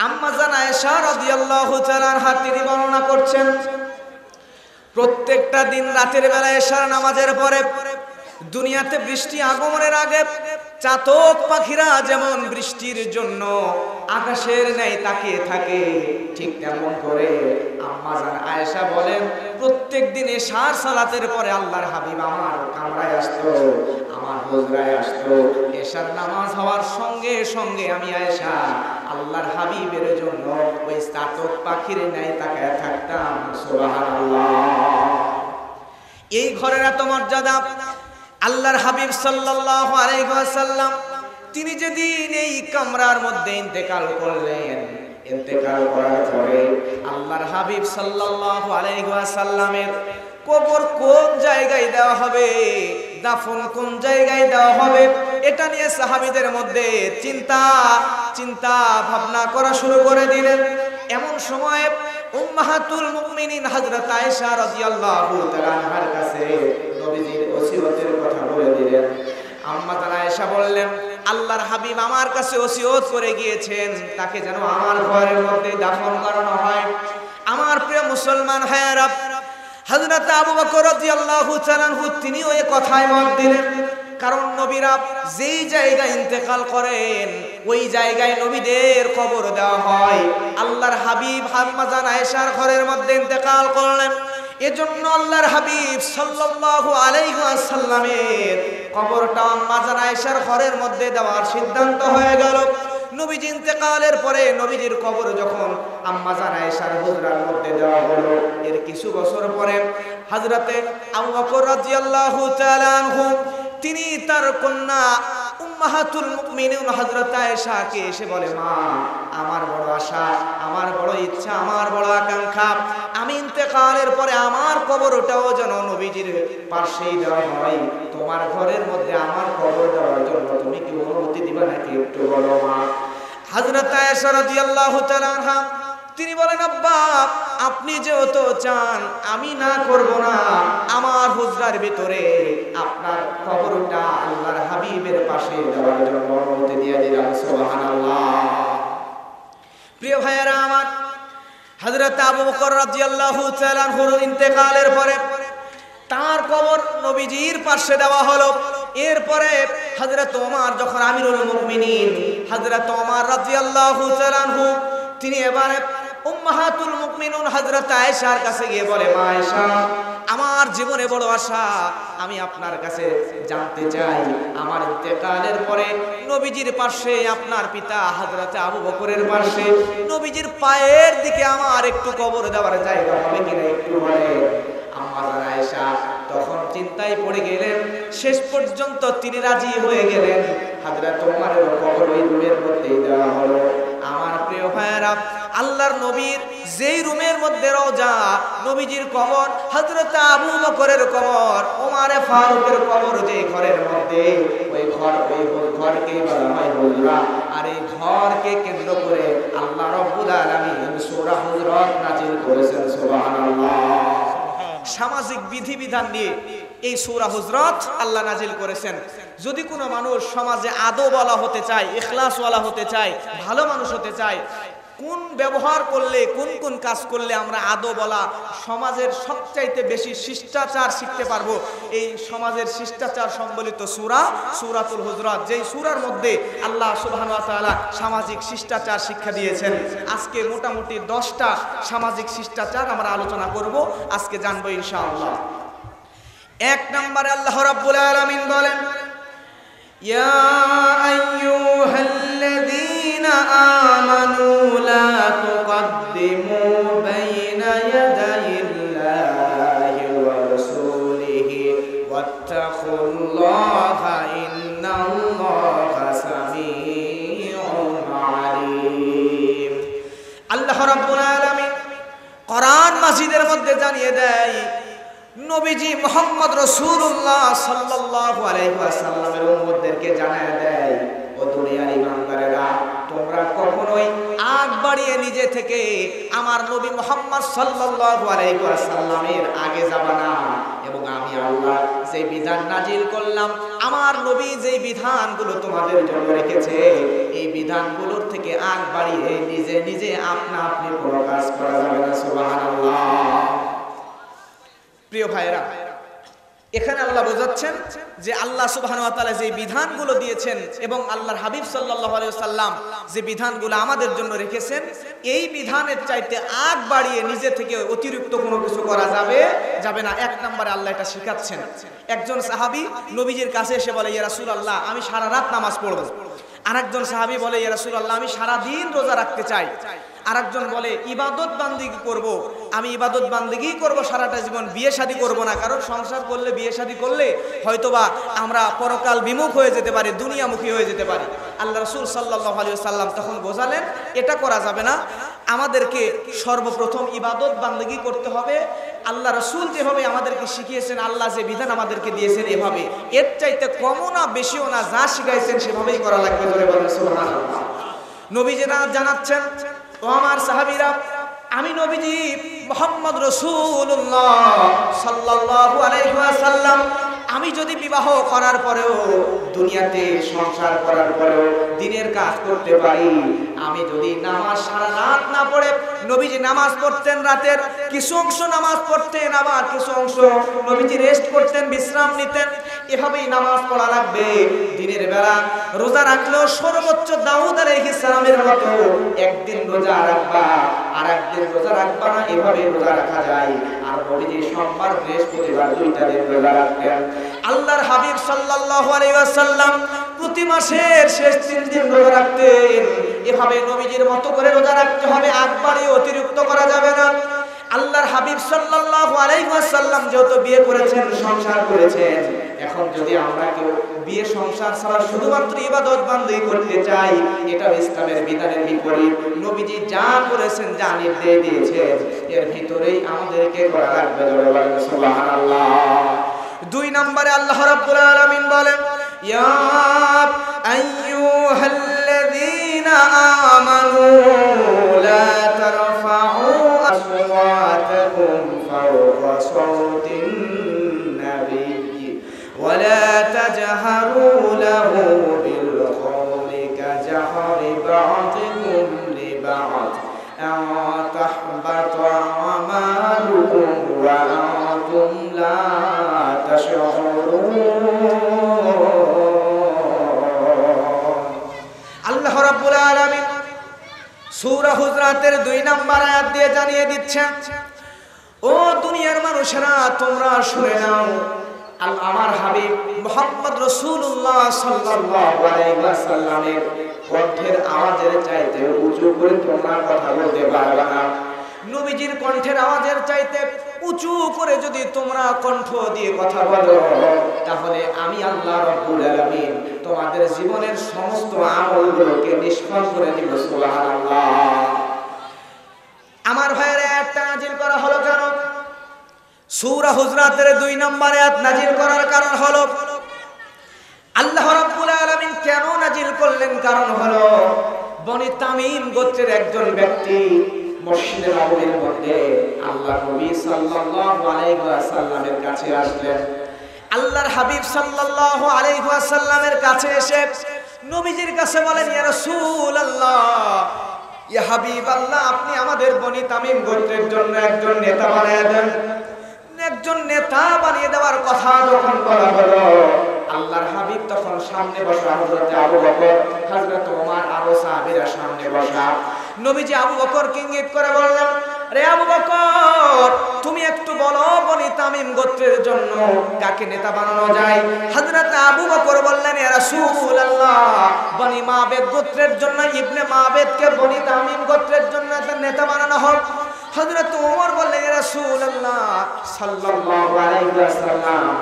আম্মা জান আয়েশা রাদিয়াল্লাহু তাআলা আনহা তিনি বর্ণনা করছেন, প্রত্যেকটা দিন রাতের বেলা এশার নামাজের পরে দুনিয়াতে বৃষ্টি আগমনের আগে চাতক পাখিরা যেমন বৃষ্টির জন্য আকাশের ন্যায় তাকিয়ে থাকে, ঠিক তেমন করে আম্মা জান আয়েশা বলেন প্রত্যেক দিন এশার সালাতের পরে আল্লাহর হাবিব আমার কামরায় আসতো, আমার হুজরায় আসতো। এশার নামাজ হওয়ার সঙ্গে সঙ্গে আমি আয়েশা আল্লাহর হাবিবের জন্য ওই চাতক পাখির ন্যায় তাকায় থাকতাম। সুবহানাল্লাহ। এই ঘরের এত মর্যাদা, আল্লাহর হাবিব সাল্লাল্লাহু আলাইহি ওয়াসাল্লাম তিনি যেদিন এই কামরার মধ্যে ইন্তেকাল করলেন, ইন্তেকাল করার পরে আল্লাহর হাবিব সাল্লাল্লাহু আলাইহি ওয়াসাল্লামের কবর কোন জায়গায় দেওয়া হবে, দাফন কোন জায়গায় দেওয়া হবে, এটা নিয়ে সাহাবীদের মধ্যে চিন্তা ভাবনা করা শুরু করে দিলেন। এমন সময় উম্মাহাতুল মুমিনিন হযরত আয়েশা রাদিয়াল্লাহু তাআলা আনহার কাছে নবীজির ওসিয়তের কথা বলে দিলেন। আম্মা জান আয়েশা বললেন, আল্লাহর হাবিব আমার কাছে ওসিয়ত করে গিয়েছেন তাকে যেন আমার ঘরের মধ্যে দাফন করানো হয়। আমার প্রিয় মুসলমান ভাইয়েরা, হযরত আবু বকর রাদিয়াল্লাহু তাআলা আনহু তিনি ওই কথায় মত দিলেন, কারণ নবীরা যেই জায়গায় ইন্তেকাল করেন ওই জায়গায় নবীদের কবর দেওয়া হয়। আল্লাহর হাবিব আম্মা জান আয়েশার ঘরের মধ্যে ইন্তেকাল করলেন, এজন্য আল্লাহর হাবিব সাল্লাল্লাহু আলাইহি ওয়াসাল্লামের কবরটা আম্মা জান আয়েশার ঘরের মধ্যে দেওয়ার সিদ্ধান্ত হয়ে গেল। নবীজি ইন্তেকালের পরে নবীজির কবর যখন আম্মা জান আয়েশার হুজরার মধ্যে দেওয়া হলো, এর কিছু বছর পরে হযরতে আবু বকর রাদিয়াল্লাহু তাআলা আনহু তিনি তার কন্যা উম্মাহাতুল মুমিনিন হযরত আয়েশাকে এসে বলে, মা আমার বড় আশা, আমার বড় ইচ্ছা, আমার বড় আকাঙ্ক্ষা, আমি ইন্তেকালের পরে আমার কবরটাও যেন নবীজির পাশেই দেওয়া হয়। তোমার ঘরের মধ্যে আমার কবর দেওয়ার জন্য তুমি কি অনুমতি দিবা নাকি একটু বলো মা। হযরত আয়েশা রাদিয়াল্লাহু তাআলা আনহা তিনি বলেন, আব্বা আপনি যেহেতু চান আমি না করব না, আমার হুজরার ভিতরে আপনার কবরটা আল্লাহর হাবিবের পাশে দেওয়ার জন্য অনুমতি দিয়ে দিলাম। সুবহানাল্লাহ। প্রিয় ভাইয়েরা আমার, হযরত আবু বকর রাদিয়াল্লাহু তাআলা আনহুর ইন্তেকালের পরে তার কবর নবীজির পাশে দেওয়া হলো। এরপরে হযরত ওমর যখন আমিরুল মুমিনিন হযরত ওমর রাদিয়াল্লাহু তাআলা আনহু তিনি এবারে উম্মাহাতুল মুমিনিন হযরত আয়েশার কাছে গিয়ে বলে, মা আয়েশা আমার জীবনে বড় আশা, আমি আপনার কাছে জানতে চাই আমার ইন্তেকালের পরে নবীজির পাশে আপনার পিতা হযরত আবু বকরের পাশে নবীজির পায়ের দিকে আমার একটু কবর দেওয়ার জায়গা হবে কিনা একটু বলেন। আম্মা জান আয়েশা তখন চিন্তায় পড়ে গেলেন, শেষ পর্যন্ত তিনি রাজি হয়ে গেলেন। হযরত ওমরের কবর ওই রুমের মধ্যেই দেওয়া হলো। আমার প্রিয় ভাইয়েরা, আল্লাহর নবীর যেই রুমের মধ্যে রওজা, নবীজির কবর, হযরত আবু বকরের কবর, ওমর ফারুকের কবর যে ঘরের মধ্যে, ওই ঘরকেই বলা হয় হুজরা। আর এই ঘরকে কেন্দ্র করে আল্লাহ রাব্বুল আলামিন সূরা হুজরাত নাযিল করেছেন। সুবহানাল্লাহ। সামাজিক বিধিবিধান নিয়ে এই সূরা হুজরাত আল্লাহ নাযিল করেছেন। যদি কোনো মানুষ সমাজে আদবওয়ালা হতে চায়, ইখলাসওয়ালা হতে চায়, ভালো মানুষ হতে চায়, কোন ব্যবহার করলে কোন কোন কাজ করলে আমরা আদবওয়ালা সমাজের সবচাইতে বেশি শিষ্টাচার শিখতে পারবো, এই সমাজের শিষ্টাচার সম্বলিত সূরাতুল হুজরাত, যেই সূরার মধ্যে আল্লাহ সুবহানাহু ওয়া তাআলা সামাজিক শিষ্টাচার শিক্ষা দিয়েছেন। আজকে মোটামুটি 10টা সামাজিক শিষ্টাচার আমরা আলোচনা করব, আজকে জানবো ইনশাআল্লাহ। 1 নম্বরে আল্লাহ রাব্বুল আলামিন বলেন, ইয়া আইয়ুহাল্লাযীনা আমানু লা তুকদ্দিমু বাইনা ইয়াদাইল্লাহি ওয়া রাসূলিহি ওয়াত্তাকুল্লাহা ইন্নাল্লাহা সামিউন আলীম। আল্লাহ রাব্বুল আলামিন কোরআন মাজিদের মধ্যে জানিয়ে দেয়, নবীজি মুহাম্মদ রাসূলুল্লাহ সাল্লাল্লাহু আলাইহি ওয়াসাল্লামের উম্মতদেরকে জানায় দেয়, ও দুনিয়ার ঈমানদারেরা, তোমরা কখনোই আগ বাড়িয়ে নিজে থেকে আমার নবী মুহাম্মদ সাল্লাল্লাহু আলাইহি ওয়াসাল্লামের আগে যাবা না, এবং আমি আল্লাহ যে বিধান নাজিল করলাম আমার নবী যেই বিধানগুলো তোমাদের জন্য রেখেছে এই বিধানগুলোর থেকে আগ বাড়িয়ে নিজে নিজে আপনা আপনি কোনো কাজ করা যাবে না। সুবহানাল্লাহ। প্রিয় ভাইরা, এখানে আল্লাহ বোঝাচ্ছেন যে আল্লাহ সুবহানাহু ওয়া তাআলা যে বিধানগুলো দিয়েছেন এবং আল্লাহর হাবিব সাল্লাল্লাহু আলাইহি ওয়াসাল্লাম যে বিধানগুলো আমাদের জন্য রেখেছেন এই বিধানের চাইতে আগ বাড়িয়ে নিজে থেকে অতিরিক্ত কোনো কিছু করা যাবে না। এক নম্বরে আল্লাহ এটা শেখাচ্ছেন। একজন সাহাবী নবীজির কাছে এসে বলে, ইয়া রাসূলুল্লাহ, আমি সারা রাত নামাজ পড়ব। আরেকজন সাহাবী বলে, ইয়া রাসূলুল্লাহ, আমি সারা দিন রোজা রাখতে চাই। আরেকজন বলে, ইবাদত বান্দিগি করব, আমি ইবাদত বান্দিগি করব সারাটা জীবন, বিয়ে শাদী করব না। কারণ সংসার করলে, বিয়ে শাদী করলে হয়তোবা আমরা পরকাল বিমুখ হয়ে যেতে পারি, দুনিয়ামুখী হয়ে যেতে পারি। আল্লাহ রাসূল সাল্লাল্লাহু আলাইহি ওয়াসাল্লাম তখন বোঝালেন এটা করা যাবে না, আমাদেরকে সর্বপ্রথম ইবাদত বান্দিগি করতে হবে আল্লাহ রাসূল যেভাবে আমাদেরকে শিখিয়েছেন, আল্লাহ যে বিধান আমাদেরকে দিয়েছেন এভাবে, এর চাইতে কমও না বেশিও না, যা শিখাইছেন সেভাবেই করা লাগবে। ধরে বলেন সুবহানাল্লাহ। নবীজি জানাচ্ছেন, ও আমার সাহাবীরা, আমি নবীজি মুহাম্মদ রাসূলুল্লাহ সাল্লাল্লাহু আলাইহি ওয়াসাল্লাম আমি যদি বিবাহ করার পরেও, দুনিয়াতে সংসার করার পরেও দিনের কাজ করতে পারি, আমি যদি নামাজ সারা রাত না পড়ে, নবীজি নামাজ পড়তেন রাতের কিছু অংশ নামাজ পড়তেন, আবার কিছু অংশ নবীজি রেস্ট করতেন, বিশ্রাম নিতেন, এভাবেই নামাজ পড়া লাগবে। দিনের বেলা রোজা রাখলেও সর্বোচ্চ দাউদ আলাইহিস সালামের মতো একদিন রোজা রাখবা আর একদিন রোজা রাখবা না, এভাবে রোজা রাখা যায়। আর নবীজি সোমবার বৃহস্পতিবার দুইটা দিন রোজা রাখতেন। আল্লাহর হাবিব সাল্লাল্লাহু আলাইহি ওয়াসাল্লাম প্রতি মাসের শেষ 3 দিন রোজা রাখতেন। এভাবে নবীজির মতো করে রোজা রাখতে হবে, একবারে অতিরিক্ত করা যাবে না। আল্লাহর হাবিব সাল্লাল্লাহু আলাইহি ওয়াসাল্লাম যেহেতু বিয়ে করেছেন, সংসার করেছেন, এখন যদি আমরা কেউ বিয়ে সংসার ছাড়া শুধুমাত্র ইবাদত বান্দিগি করতে চাই, এটা ইসলামের বিধানের বিপরীত। নবীজি যা করেছেন, যা নির্দেশ দিয়েছেন, এর ভিতরেই আমাদেরকে করা লাগবে। সুবহানাল্লাহ। 2 নম্বরে আল্লাহ রাব্বুল আলামিন বলেন, ইয়া আইয়ুহাল্লাযীনা আমানু লা তারফাউ আসওয়াতাকুম ফাওকা সাওতিন নাবিয়্যি ওয়া লা তাজহারু লাহু বিল কওলি কাজহরি বা'দিকুম লিবা'দ আন তাহবাতা আমালুকুম ওয়া আনতুম লা আল্লাহ রাব্বুল আলামিন সূরা হুজরাতের 2 নম্বর আয়াত দিয়ে জানিয়ে দিচ্ছেন, ও দুনিয়ার মানুষেরা, তোমরা শুনে নাও, আমার হাবিব মুহাম্মদ রাসূলুল্লাহ সাল্লাল্লাহু আলাইহি ওয়াসাল্লামের কণ্ঠের আওয়াজের চাইতে উঁচু করে তোমরা কথা বলতে পারবে না। নবীজির কণ্ঠের আওয়াজের চাইতে উঁচু করে যদি তোমরা কণ্ঠ দিয়ে কথা বলো, তাহলে আমি আল্লাহ রাব্বুল আলামিন তোমাদের জীবনের সমস্ত আমলগুলোকে নিষ্ফল করে দিব। সুবহানাল্লাহ। আমার ভাইয়েরা, একটা নাজিল করা হলো কেন? সূরা হুজরাতের 2 নম্বর আয়াত নাজিল করার কারণ হলো, আল্লাহ রাব্বুল আলামিন কেন নাজিল করলেন? কারণ হলো, বনি তামিম গোত্রের একজন ব্যক্তি মসজিদে নববীর মধ্যে আল্লাহ নবী সাল্লাল্লাহু আলাইহি ওয়াসাল্লামের কাছে আসলেন। আল্লাহর হাবিব সাল্লাল্লাহু আলাইহি ওয়াসাল্লামের কাছে এসে নবীজির কাছে বলেন, ইয়া রাসূলুল্লাহ, ইয়া হাবিবাল্লাহ, আপনি আমাদের বনি তামিম গোত্রের জন্য একজন নেতা বানিয়ে দেন। একজন নেতা বানিয়ে দেওয়ার কথা যখন বলা হলো, আল্লাহর হাবিব তখন সামনে বসা হযরত আবু বকর, হযরত ওমর, আরো সাহাবীরা সামনে বসা। নবীজি আবু বকরকে ইঙ্গিত করে বললেন, রে আবু বকর, তুমি একটু বলো বনি তামিম গোত্রের জন্য কাকে নেতা বানানো যায়? হযরত আবু বকর বললেন, ইয়া রাসূলুল্লাহ, বনি মাবেদ গোত্রের জন্য ইবনে মাবেদকে বনি তামিম গোত্রের জন্য নেতা বানানো হোক। হযরত ওমর বললেন, ইয়া রাসূলুল্লাহ সাল্লাল্লাহু আলাইহি ওয়াসাল্লাম,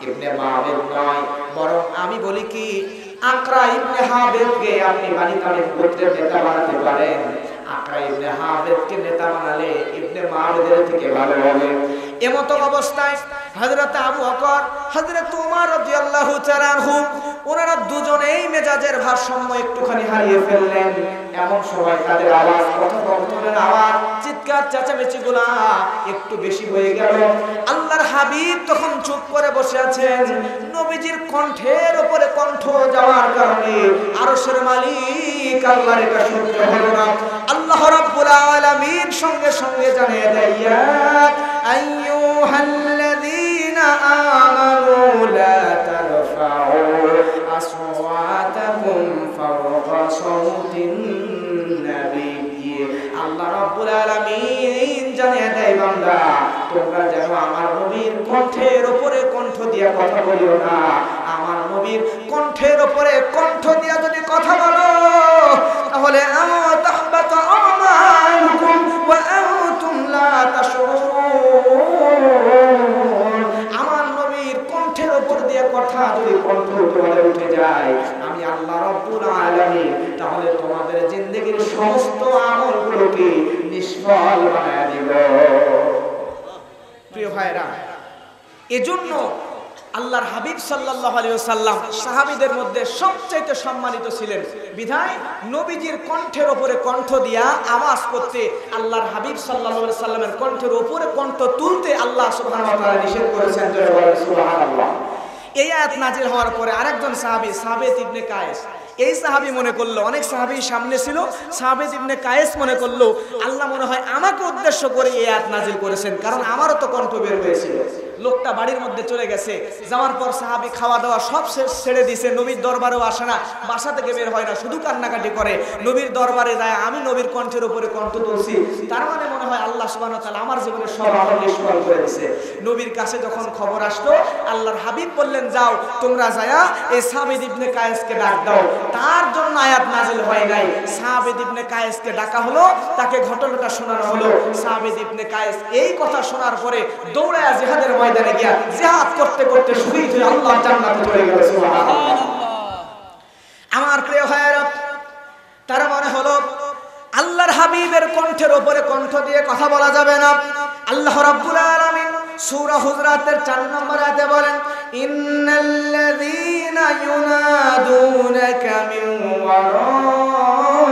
ইবনে মাবেদ নয়, বরং আমি বলি কি, আকরা ইবনে হাবেদকে আপনি বনি তামিম গোত্রের নেতা বানাতে পারেন। আকরা ইবনে হাবেদকে নেতা বানালে ইবনে মাবেদের থেকে ভালো হবে। এমত অবস্থায় হযরত আবু বকর, হযরত ওমর রাদিয়াল্লাহু তাআলা আনহু, ওনারা দুজনেই মেজাজের ভারসাম্য একটুখানি হারিয়ে ফেললেন। এমন সময় তাদের আওয়াজ, কথোপকথনের আওয়াজ, চিৎকার চেঁচামেচিগুলা একটু বেশি হয়ে গেল। আল্লাহর হাবিব তখন চুপ করে বসে আছেন। নবীজির কণ্ঠের উপরে কণ্ঠ যাওয়ার কারণে আরশের মালিক আল্লাহর এটা সহ্য হলো না। আল্লাহ রাব্বুল আলামিন সঙ্গে সঙ্গে জানিয়ে দেয়, ইয়া আইয়ুহাল্লাযীনা আমানু লা তারফাউ আসওয়াতাকুম ফাওকা সাওতিন নবী। আল্লাহ রাব্বুল আলামিন জানিয়ে দেয়, বান্দা তোমরা যেন আমার নবীর কণ্ঠের উপরে কণ্ঠ দিয়ে কথা বলিও না। আমার নবীর কণ্ঠের উপরে কণ্ঠ দিয়ে যদি কথা বলো তাহলে তাহবাত আমালুকুম ওয়া আনতুম লা তাশউরুন। আমার নবীর কণ্ঠের উপর দিয়ে কথা যদি কণ্ঠ তোমাদের উঠে যায়, আমি আল্লাহ রাব্বুল আলামিন তাহলে তোমাদের জিন্দেগীর সমস্ত আমলগুলোকে নিষ্ফল বানায় দিব। প্রিয় ভাইরা, এজন্য আল্লাহর হাবিব সাল্লাল্লাহু আলাইহি ওয়াসাল্লাম সাহাবীদের মধ্যে সবচেয়ে সম্মানিত ছিলেন। বিধায় নবীজির কণ্ঠের উপরে কণ্ঠ দিয়া আওয়াজ করতে, আল্লাহর হাবিব সাল্লাল্লাহু আলাইহি ওয়াসাল্লামের কণ্ঠের উপরে কণ্ঠ তুলতে আল্লাহ সুবহানাহু ওয়া তাআলা নিষেধ করেছেন। জয় বলেন সুবহানাল্লাহ। এই আয়াত নাজিল হওয়ার পরে আরেকজন সাহাবী সাবিত ইবনে কায়েস, এই সাহাবী মনে করলো, অনেক সাহাবী সামনে ছিল, সাবিত ইবনে কায়েস মনে করলো আল্লাহ মনে হয় আমাকে উদ্দেশ্য করে এই আয়াত নাজিল করেছেন, কারণ আমারও তো কণ্ঠ বের হয়েছিল। লোকটা বাড়ির মধ্যে চলে গেছে, যাওয়ার পর সাহাবী খাওয়া দাওয়া সব ছেড়ে দিয়েছে, নবীর দরবারেও আসে না, বাসা থেকে বের হয় না, শুধু কান্নাকাটি করে। নবীর দরবারে যায়, আমি নবীর কণ্ঠের উপরে কণ্ঠ তুলছি, তার মানে মনে হয় আল্লাহ সুবহানাহু ওয়া তাআলা আমার জীবনে সব আমল নিষ্ফল করে দিয়েছে। নবীর কাছে যখন খবর আসলো, আল্লাহর হাবিব বললেন, যাও তোমরা যায়া এই সাবিত ইবনে কায়েসকে ডাক দাও। তার জন্য আয়াত নাজিল হয় নাই, সাবিত ইবনে কায়েসকে ডাকা হলো, তাকে ঘটনাটা শোনানো হলো। সাবিত ইবনে কায়েস এই কথা শোনার পরে দৌড়ায়া জিহাদের ময়দানে গিয়া জিহাদ করতে করতে শহীদ হয়ে আল্লাহর জান্নাতে চলে গেল। সুবহানাল্লাহ। আমার প্রিয় ভাইরা, তার মানে হলো আল্লাহর হাবিবের কণ্ঠের উপরে কণ্ঠ দিয়ে কথা বলা যাবে না। আল্লাহ রাব্বুল আলামিন সূরা হুজরাতের 4 নম্বর আয়াতে বলেন, ইন্নাল্লাযীনা ইউনাদুনাকা মিন ওয়ারাইল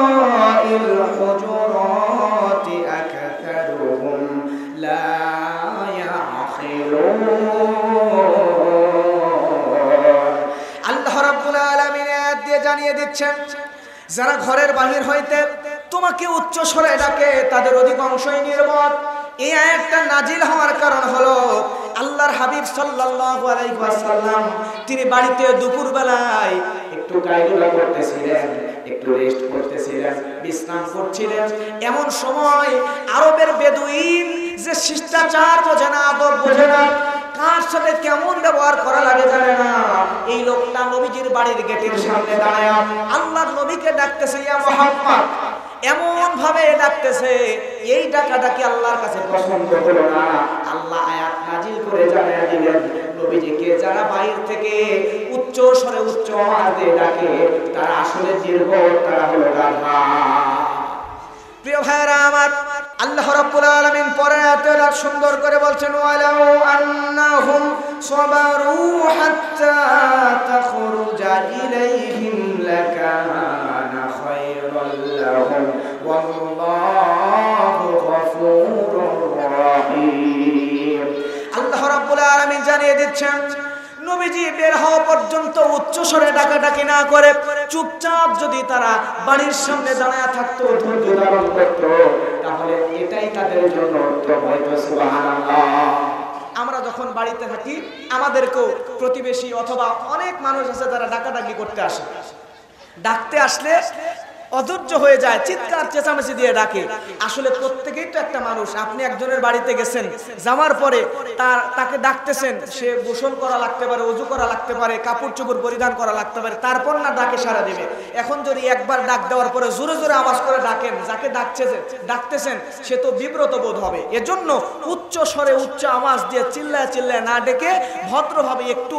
হুজুরাতি আকতারুহুম লা ইয়াখিলুন। আল্লাহ রাব্বুল আলামিন আয়াত দিয়ে জানিয়ে দিচ্ছেন, যারা ঘরের বাহির হইতে তোমাকে উচ্চ স্বরে ডাকে তাদের অধিকাংশই নির্বোধ। এই আয়াতটা নাজিল হওয়ার কারণ হলো আল্লাহর হাবিব সাল্লাল্লাহু আলাইহি ওয়াসাল্লাম তিনি বাড়িতে দুপুর বেলায় একটু কাইলুলা করতেছিলেন, একটু রেস্ট করতেছিলেন, বিশ্রাম করছিলেন। এমন সময় আরবের বেদুইন যে শিষ্টাচার বোঝে না, আদব বোঝে না, কার সাথে কেমন ব্যবহার করা লাগে জানে না, এই লোকটা নবীজির বাড়ির গেটের সামনে দাঁড়ায় আল্লাহর নবীকে ডাকতেছে, ইয়া মুহাম্মদ, এমন ভাবে ডাকতেছে, এই ডাকাডাকি আল্লাহর কাছে পছন্দ হলো না। আল্লাহ আয়াত নাজিল করে জানিয়ে দিলেন, নবীজিকে যারা বাইরে থেকে উচ্চ স্বরে উচ্চ আওয়াজে ডাকে তারা আসলে নির্বোধ, তারা হলো গাধা। প্রিয় ভাইরা আমার, আল্লাহ রাব্বুল আলামিন পরের আয়াতে সুন্দর করে বলছেন, ওয়ালাউ আন্নাহুম সাবারু হাত্তা তাখরুজা ইলাইহিম লাকানা খায়রাল লাহুম ওয়াল্লাহু গফুরুর রহিম। আল্লাহ রাব্বুল আলামিন জানিয়ে দিচ্ছেন, নবীজি বের হওয়া পর্যন্ত উচ্চ স্বরে ডাকাডাকি না করে চুপচাপ যদি তারা বাড়ির সামনে দাঁড়ায় থাকতো, ধৈর্য ধারণ করতো, তাহলে এটাই তাদের জন্য উত্তম হইতো। সুবহানাল্লাহ। আমরা যখন বাড়িতে থাকি আমাদেরকেও প্রতিবেশী অথবা অনেক মানুষ আছে যারা ডাকাডাকি করতে আসে, ডাকতে আসলে অধৈর্য হয়ে যায়, চিৎকার চেঁচামেচি দিয়ে ডাকে। আসলে প্রত্যেকেই তো একটা মানুষ। আপনি একজনের বাড়িতে গেছেন, যাওয়ার পরে তাকে ডাকতেছেন, সে গোসল করা লাগতে পারে, ওযু করা লাগতে পারে, কাপড় চোপড় পরিধান করা লাগতে পারে, তারপর না ডাকে সাড়া দেবে। এখন যদি একবার ডাক দেওয়ার পরে জোরে জোরে আওয়াজ করে ডাকেন, যাকে ডাকতেছেন সে তো বিব্রত বোধ হবে। এজন্য উচ্চ স্বরে উচ্চ আওয়াজ দিয়ে চিল্লায় চিল্লায় না ডেকে ভদ্রভাবে একটু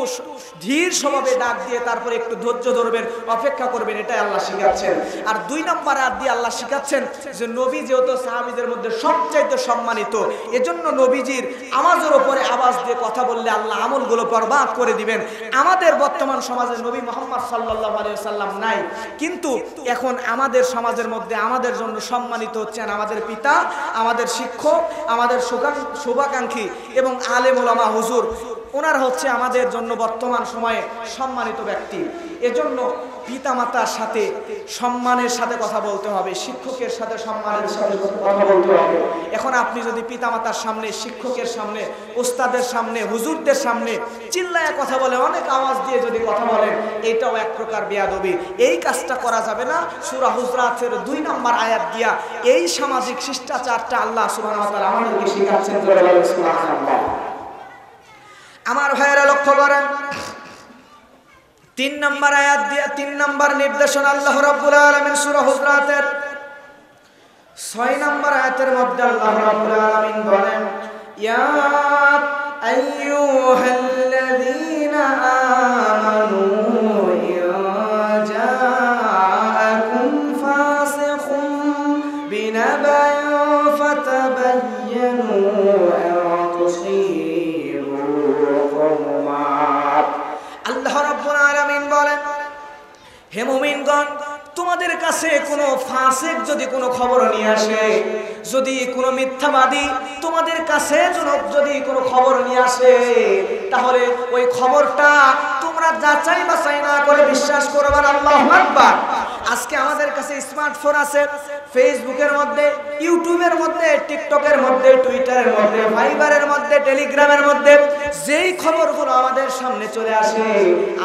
ধীর স্বভাবে ডাক দিয়ে তারপরে একটু ধৈর্য ধরবেন, অপেক্ষা করবেন, এটাই আল্লাহ শিখাচ্ছেন। আর আর 2 নম্বর আয়াত দিয়ে আল্লাহ শিখাচ্ছেন যে নবী যেহেতু সাহাবীদের মধ্যে সবচাইতে সম্মানিত, এজন্য নবীজির আওয়াজের উপরে আওয়াজ দিয়ে কথা বললে আল্লাহ আমলগুলো বরবাদ করে দিবেন। আমাদের বর্তমান সমাজে নবী মুহাম্মদ সাল্লাল্লাহু আলাইহি ওয়াসাল্লাম নাই, কিন্তু এখন আমাদের সমাজের মধ্যে আমাদের জন্য সম্মানিত হচ্ছেন আমাদের পিতা, আমাদের শিক্ষক, আমাদের শুভাকাঙ্ক্ষী এবং আলেম ওলামা হুজুর। ওনারা হচ্ছে আমাদের জন্য বর্তমান সময়ে সম্মানিত ব্যক্তি। এজন্য পিতামাতার সাথে সম্মানের সাথে কথা বলতে হবে, শিক্ষকের সাথে সম্মানের সাথে কথা বলতে হবে। এখন আপনি যদি পিতামাতার সামনে, শিক্ষকের সামনে, ওস্তাদের সামনে, হুজুরদের সামনে চিল্লায় কথা বলে, অনেক আওয়াজ দিয়ে যদি কথা বলেন, এটাও এক প্রকার বেয়াদবি। এই কাজটা করা যাবে না। সূরা হুজরাতের 2 নম্বর আয়াত দিয়া এই সামাজিক শিষ্টাচারটা আল্লাহ সুবহানাহু ওয়া তাআলা আমাদেরকে শিখাচ্ছেন। সুবহানাল্লাহ। আমার ভাইয়েরা লক্ষ্য করেন, 3 নম্বর আয়াত দিয়ে 3 নম্বর নির্দেশনা আল্লাহ রাব্বুল আলামিন সূরা হুজরাতের 6 নম্বর আয়াতের মধ্যে আল্লাহ রাব্বুল আলামিন বলেন, ইয়া আইয়ুহাল্লাযীনা আমানু ইয়া জাআকুম ফাসিকুম বিনাবাইন ফাতাবায়্যানু আন তুসীবু কওমা। আল্লাহ রাব্বুল আলামিন বলেন, হে মুমিনগণ, তোমাদের কাছে কোনো ফাসিক যদি কোনো খবর নিয়ে আসে, যদি কোনো মিথ্যাবাদী তোমাদের কাছে যদি কোনো খবর নিয়ে আসে, তাহলে ওই খবরটা তোমরা যাচাই বাছাই না করে বিশ্বাস করবে না। আল্লাহু আকবার। আজকে আমাদের কাছে স্মার্টফোন আছে, ফেসবুকের মধ্যে, ইউটিউবের মধ্যে, টিকটকের মধ্যে, টুইটারের মধ্যে, ভাইবারের মধ্যে, টেলিগ্রামের মধ্যে যেই খবরগুলো আমাদের সামনে চলে আসে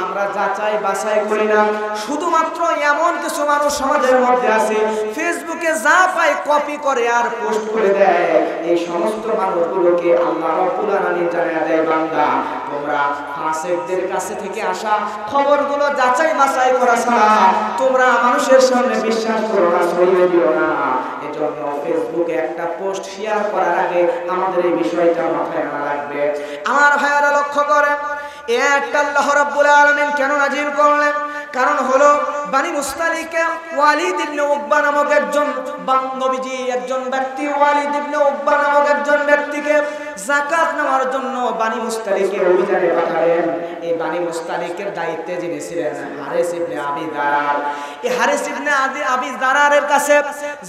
আমরা যাচাই বাছাই করি না। শুধুমাত্র এমন কিছু মানুষ সমাজের মধ্যে আছে, ফেসবুকে যা পায় কপি করে আর পোস্ট করে দেয়। এই সমস্ত মানুষগুলোকে আল্লাহ রাব্বুল আলামিন জানিয়ে দেয়, বান্দা তোমরা ফাসিকদের কাছে থেকে আসা খবরগুলো যাচাই বাছাই করা ছাড়া তোমরা মানুষের সামনে বিশ্বাস করো না, ছড়িয়ে দিও না। এজন্য ফেসবুকে একটা পোস্ট শেয়ার করার আগে আমাদের এই বিষয়টা মাথায় আনা লাগবে। আমার ভাইয়ারা লক্ষ্য করেন, এই আয়াতটা আল্লাহ রাব্বুল আলামিন কেন নাযিল করলেন? কারণ হলো বানি মুস্তালিকে ওয়ালিদ ইবনে উকবা নামক একজন নবীজি, একজন ব্যক্তি ওয়ালিদ ইবনে উকবা নামক একজন ব্যক্তিকে যাকাত নেওয়ার জন্য বানি মুস্তালিকে অভিযানে পাঠালেন। এই বানি মুস্তালিকের দায়িত্বে যিনি ছিলেন হারিস ইবনে আবি দারার। এই হারিস ইবনে আবি দারারের কাছে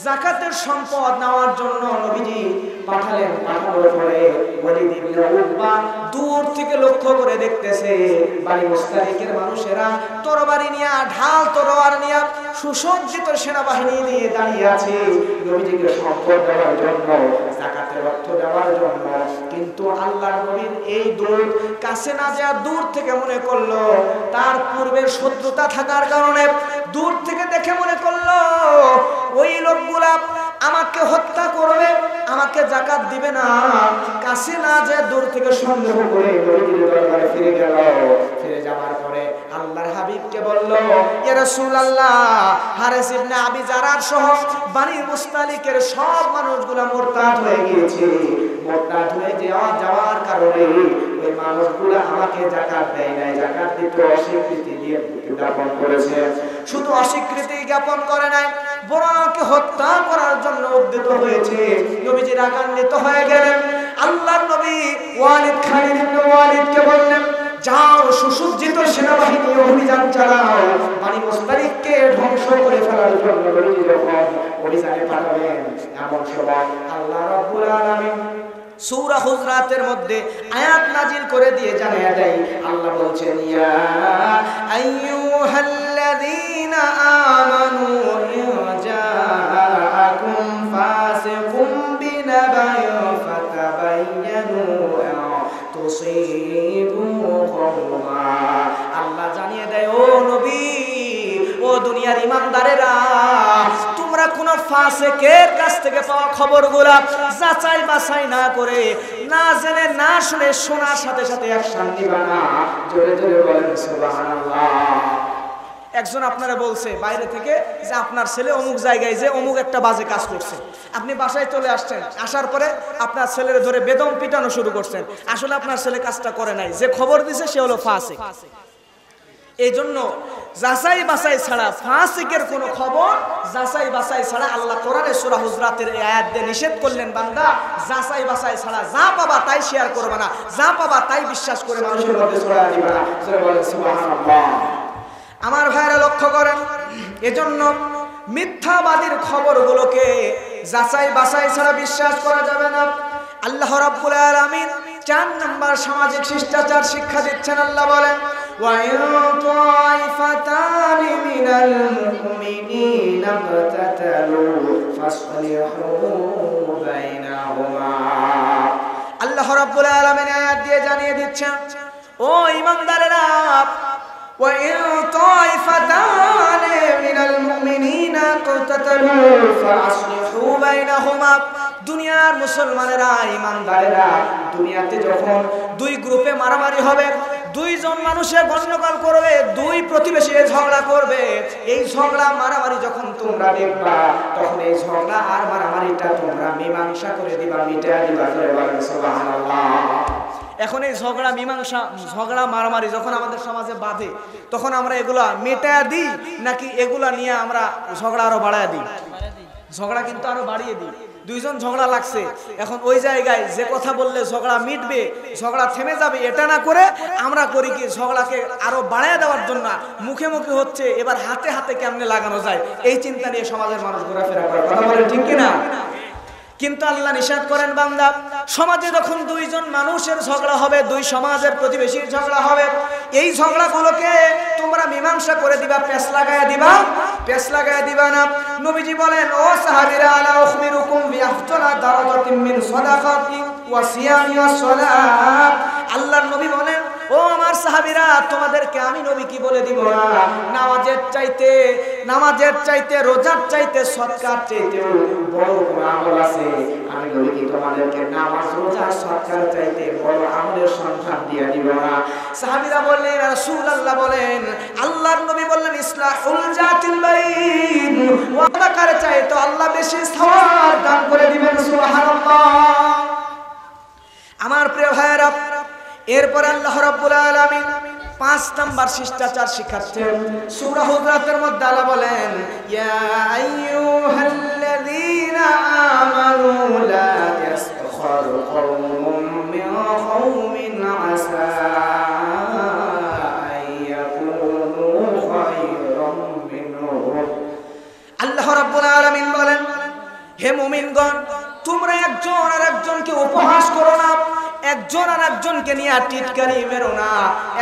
যাকাতের সম্পদ নেওয়ার জন্য নবীজি পাঠালেন। পাঠানোর পরে ওয়ালিদ ইবনে উকবা দূর থেকে লক্ষ্য করে দেখতেছে বানি মুস্তালিকের মানুষেরা তরবারি নিয়ে, ঢাল তরোয়ার নিয়ে, সুসজ্জিত সেনাবাহিনী নিয়ে দাঁড়িয়ে আছে নবীজিকে সম্পদ দেওয়ার জন্য, যাকাতের অর্থ দেওয়ার জন্য। কিন্তু আল্লাহর নবীর এই দূত কাছে না যায়, দূর থেকে মনে করলো তার পূর্বের শত্রুতা থাকার কারণে দূর থেকে দেখে মনে করলো ওই লোকগুলা আমাকে হত্যা করবে, আমাকে যাকাত দিবে না। কাছে না যায় দূর থেকে সন্দেহ করে নবীর দরবারে ফিরে গেল। ফিরে যাওয়ার পরে আল্লাহর হাবিবকে বলল, ইয়া রাসূলুল্লাহ, হারিস ইবনে আবি যারার সহ বানি মুস্তালিকের সব মানুষগুলা মুরতাদ হয়ে গিয়েছে। মুরতাদ হয়ে যাওয়ার কারণে ওই মানুষগুলা আমাকে যাকাত দেয় নাই, যাকাত দিতে অস্বীকৃতি দিয়ে জ্ঞাপন করেছে। শুধু অস্বীকৃতি জ্ঞাপন করে নাই, বরং আমাকে হত্যা করার জন্য উদ্যত হয়েছে। নবীজি রাগান্বিত হয়ে গেলেন। আল্লাহর নবী ওয়ালিদ খালিদ ইবনে ওয়ালিদকে বললেন, যাও সুসজ্জিত সেনাবাহিনী অভিযান চালাও, বানি মুস্তালিককে ধ্বংস করে ফেলার জন্য নবীজি যখন অভিযানে পাঠাবেন, এমন সময় আল্লাহ রাব্বুল আলামিন সূরা হুজরাতের মধ্যে আয়াত নাজিল করে দিয়ে জানিয়ে দেয়। আল্লাহ বলছেন, ইয়া আইয়ুহাল্লাযীনা আমানু ইন জাআকুম ফাসিকুম বিনাবাইন ফাতাবায়্যানু আন তুসীবু কওমা। আল্লাহ জানিয়ে দেয়, ও নবী, ও দুনিয়ার ঈমানদারেরা, তোমরা কোন ফাসিকের কাছ থেকে পাওয়া খবরগুলা যাচাই বাছাই না করে, না জেনে না শুনে শোনার সাথে সাথে অ্যাকশন নিবা না। জোরে জোরে বলেন সুবহানাল্লাহ। একজন আপনারা বলছে বাইরে থেকে যে আপনার ছেলে অমুক জায়গায় যে অমুক একটা বাজে কাজ করছে, আপনি বাসায় চলে আসছেন, আসার পরে আপনার ছেলের ধরে বেদম পিটানো শুরু করছেন। আসলে আপনার ছেলে কাজটা করে নাই, যে খবর দিছে সে হলো ফাসিক। এই জন্য যাচাই বাছাই ছাড়া ফাসিকের কোনো খবর যাচাই বাছাই ছাড়া আল্লাহ কোরআনে সূরা হুজরাতের এই আয়াত দিয়ে নিষেধ করলেন, বান্দা যাচাই বাছাই ছাড়া যা পাবা তাই শেয়ার করবে না, যা পাবা তাই বিশ্বাস করে মানুষের মধ্যে ছড়িয়ে দিবে না। সুবহানাল্লাহ। আমার ভাইরা লক্ষ্য করেন, এজন্য মিথ্যাবাদীর খবরগুলোকে যাচাই বাছাই ছাড়া বিশ্বাস করা যাবে না। আল্লাহ রাব্বুল আলামিন 4 নম্বর সামাজিক শিষ্টাচার শিক্ষা দিচ্ছেন। আল্লাহ বলেন, ওয়া ইন তাইফাতানি মিনাল মুমিনিনা ফাতাতালু ফাসলিহু বাইনাহুমা। আল্লাহ রাব্বুল আলামিন আয়াত দিয়ে জানিয়ে দিচ্ছেন, ও ঈমানদারেরা, ওয়া ইন তাইফাতানি মিনাল মুমিনিনা ফাতাতালু ফাসলিহু বাইনাহুমা। দুনিয়ার মুসলমানেরা, ঈমানদারেরা, দুনিয়াতে যখন দুই গ্রুপে মারামারি হবে, দুইজন মানুষে গন্ডগোল করবে, দুই প্রতিবেশী ঝগড়া করবে, এই ঝগড়া মারামারি যখন তোমরা দেখবা, তখন এই ঝগড়া আর মারামারিটা তোমরা মীমাংসা করে দিবা, মিটিয়ে দিবা। সুবহানাল্লাহ। এখন এই ঝগড়া মীমাংসা, ঝগড়া মারামারি যখন আমাদের সমাজে বাঁধে, তখন আমরা এগুলা মিটিয়ে দিই নাকি এগুলা নিয়ে আমরা ঝগড়া আরো বাড়ায় দিই? ঝগড়া কিন্তু আরো বাড়িয়ে দিই। দুইজন ঝগড়া লাগছে, এখন ওই জায়গায় যে কথা বললে ঝগড়া মিটবে, ঝগড়া থেমে যাবে, এটা না করে আমরা করি কি, ঝগড়াকে আরো বাড়ায় দেওয়ার জন্য মুখে মুখে হচ্ছে, এবার হাতে হাতে কেমনে লাগানো যায়, এই চিন্তা নিয়ে সমাজের মানুষ ঘোরাফেরা করে। কথা বলেন ঠিক কিনা? কিন্তু আল্লাহ নিষেধ করেন, বান্দা সমাজে যখন দুইজন মানুষের ঝগড়া হবে, দুই সমাজের প্রতিবেশীর ঝগড়া হবে, এই ঝগড়াগুলোকে তোমরা মীমাংসা করে দিবা, পেশ লাগায় দিবা, পেশ লাগায় দিবা না। নবীজি বলেন, ও সাহাবীরা, আলা উখবিরুকুম বিআফদালা দারাজাতিন মিন সাদাকাতি ওয়া সিয়ামি ওয়াস সালাত। আল্লাহর নবী বলেন, ও আমার সাহাবীরা, তোমাদেরকে আমি নবী কি বলে দিব না, নামাজের চাইতে রোজার চাইতে সদকার চাইতে বড় কোন আমল আছে? আমি নবী কি তোমাদেরকে নামাজ রোজা সদকার চাইতে বড় আমলের সন্ধান দিয়ে দিব না? সাহাবীরা বললেন, রাসূলুল্লাহ বলেন, আল্লাহর নবী বললেন, ইসলাহুল জাতিল বাইন, ওয়াদাকার চাইতে আল্লাহ বেশি সওয়াব দান করে দিবেন। সুবহানাল্লাহ। আমার প্রিয় ভাইরা, এরপর আল্লাহ রাব্বুল আলামিন 5 নাম্বার শিষ্টাচার শিখাচ্ছেন। সূরা হুজরাতের মধ্যে আল্লাহ বলেন, ইয়া আইয়ুহাল্লাযীনা আমানু লা ইয়াসখার কওমুম মিন কওমিন আসা আইয়াকুনু খায়রাম মিনহুম। আল্লাহ রাব্বুল আলামিন বলেন, হে মুমিনগণ, তোমরা একজন আর একজনকে উপহাস করো না, একজন আর একজনকে নিয়ে টিটকারি মেরো না,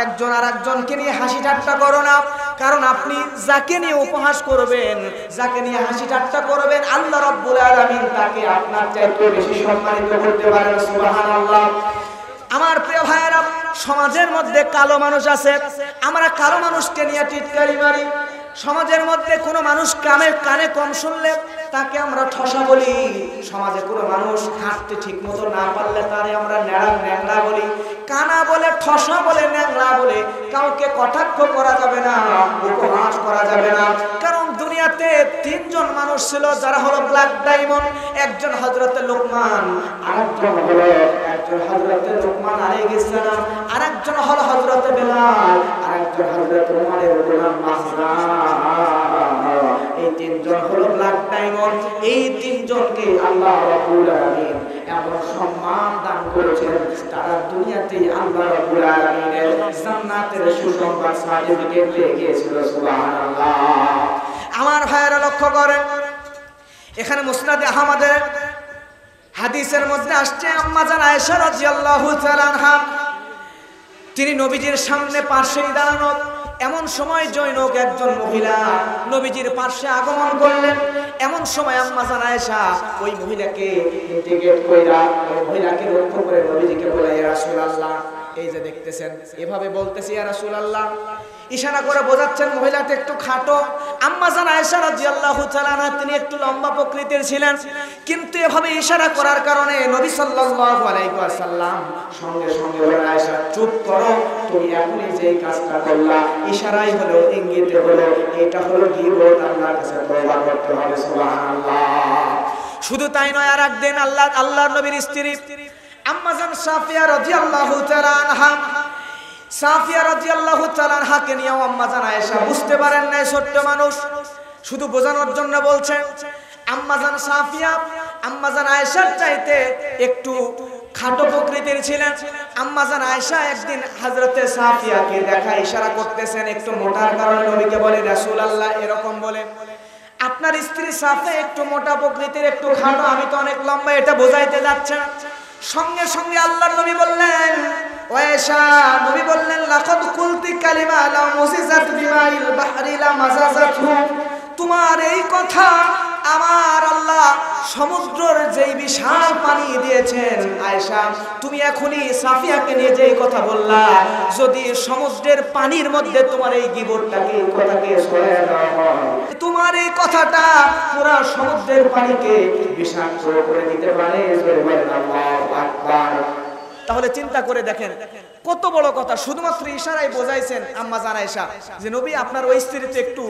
একজন আর একজনকে নিয়ে হাসি ঠাট্টা করো না। কারণ আপনি যাকে নিয়ে উপহাস করবেন, যাকে নিয়ে হাসি ঠাট্টা করবেন, আল্লাহ রাব্বুল আলামিন তাকে আপনার চাইতে বেশি সম্মানিত করতে পারেন। সুবহানাল্লাহ। আমার প্রিয় ভাইয়েরা, সমাজের মধ্যে কালো মানুষ আছে, আমরা কালো মানুষকে নিয়ে টিটকারি মারি। সমাজের মধ্যে কোনো মানুষ কানে কম শুনলে তাকে আমরা ঠসা বলি। সমাজে কোনো মানুষ হাঁটতে ঠিক মতো না পারলে তারে আমরা ন্যাংরা বলি। কানা বলে, ঠসা বলে, ন্যাংরা বলে কাউকে কটাক্ষ করা যাবে না, উপহাস করা যাবে না। কারণ দুনিয়াতে 3 জন মানুষ ছিল যারা হলো ব্ল্যাক ডায়মন্ড। একজন হযরতে লোকমান, আরেকজন হযরতে লোকমান আলাইহিস সালাম, আরেকজন হলো হযরতে বেলাল, আরেকজন হযরতে উমরের গোলাম মাসরুর। এই 3 জন হলো ব্ল্যাক ডায়মন্ড। এই 3 জনকে আল্লাহ রাব্বুল আলামিন এমন সম্মান দান করেছেন, তারা দুনিয়াতে আল্লাহ রাব্বুল আলামিনের জান্নাতের সুসংবাদ সার্টিফিকেট পেয়ে গিয়েছিল। সুবহানাল্লাহ। আমার ভাইয়েরা লক্ষ্য করেন, এখানে মুসনাদে আহমদের হাদিসের মধ্যে আসছে, আম্মা জান আয়েশা রাদিয়াল্লাহু তাআলা আনহা, তিনি নবীজির সামনে পাশেই দাঁড়ানো। এমন সময় জৈনক একজন মহিলা নবীজির পাশে আগমন করলেন। এমন সময় আম্মা জান আয়েশা ওই মহিলাকে ইন্টিগ্রেট কইরা, ওই মহিলাকে লক্ষ্য করে নবীজিকে বলে, ইয়া রাসূলুল্লাহ, এই যে দেখতেছেন, এভাবে বলতেছি ইয়া রাসূলুল্লাহ, ইশারা করে বোঝাচ্ছেন মহিলাটা একটু খাটো। আম্মা জান আয়েশা রাদিয়াল্লাহু তাআলা আনহা তিনি একটু লম্বা প্রকৃতির ছিলেন, কিন্তু এভাবে ইশারা করার কারণে নবী সাল্লাল্লাহু আলাইহি ওয়াসাল্লাম সঙ্গে সঙ্গে বলেন, আয়েশা চুপ করো, তুমি এখনই যে কাজটা করলা, ইশারাই হলো, ইঙ্গিতে হলো, এটা হলো গীবত, আল্লাহর কাছে তওবা করতে হবে। সুবহানাল্লাহ। শুধু তাই নয়, আর একদিন আল্লাহর নবীর স্ত্রী আম্মা জান সাফিয়া রাদিয়াল্লাহু তাআলা আনহা সাফিয়া রাদিয়াল্লাহু তাআলা আনহাকে নিয়ে আম্মা জান আয়েশা বুঝতে পারেন নাই, ছোট্ট মানুষ, শুধু বোঝানোর জন্য বলছেন। আম্মা জান সাফিয়া আম্মা জান আয়েশার চাইতে একটু খাটো প্রকৃতির ছিলেন। আম্মা জান আয়েশা একদিন হযরতে সাফিয়াকে দেখা ইশারা করতেছেন একটু মোটার কারণে নবীকে বলে, রাসূলুল্লাহ এরকম বলে আপনার স্ত্রী সাফিয়া একটু মোটা প্রকৃতির, একটু খাটো, আমি তো অনেক লম্বা, এটা বোঝাইতে যাচ্ছেন। সঙ্গে সঙ্গে আল্লাহর নবী বললেন, ও আয়েশা, নবী বললেন, লাকাদ কুলতি কালিমা লা মুজিজাত বিমাইল বাহরি লা মাজাজাতহু, তোমার এই কথা আমার আল্লাহ সমুদ্রের যেই বিশাল পানি দিয়েছেন, আয়েশা তুমি এখনই সাফিয়াকে নিয়ে যেই কথা বললা, যদি সমুদ্রের পানির মধ্যে তোমার এই গীবতটাকে, এই কথাকে সরিয়ে দেওয়া হয়, তোমার এই কথাটা পুরো সমুদ্রের পানিকে বিষাক্ত করে দিতে পারে। আল্লাহু আকবার। তাহলে চিন্তা করে দেখেন কত বড় কথা, শুধুমাত্র ইশারায় বোঝাইছেন আম্মা জান আয়েশা যে নবী আপনার ওই স্ত্রী তো একটু